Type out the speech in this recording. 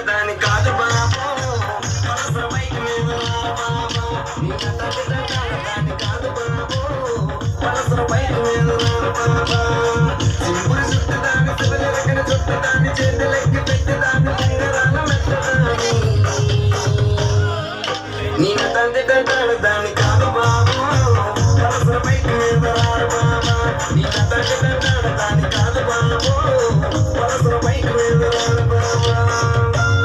దాని కాదు బాబు పలసర బైక్ మీద బాబు నీ తండ్రి దాని కాదు బాబు పలసర బైక్ మీద బాబు సింపుల్ చుట్టు దాని శివజరకన చుట్టు దాని చేతులెక్కి పెట్టి దాని ఉంగరాల మెత్తదాని నీ తండ్రి దాని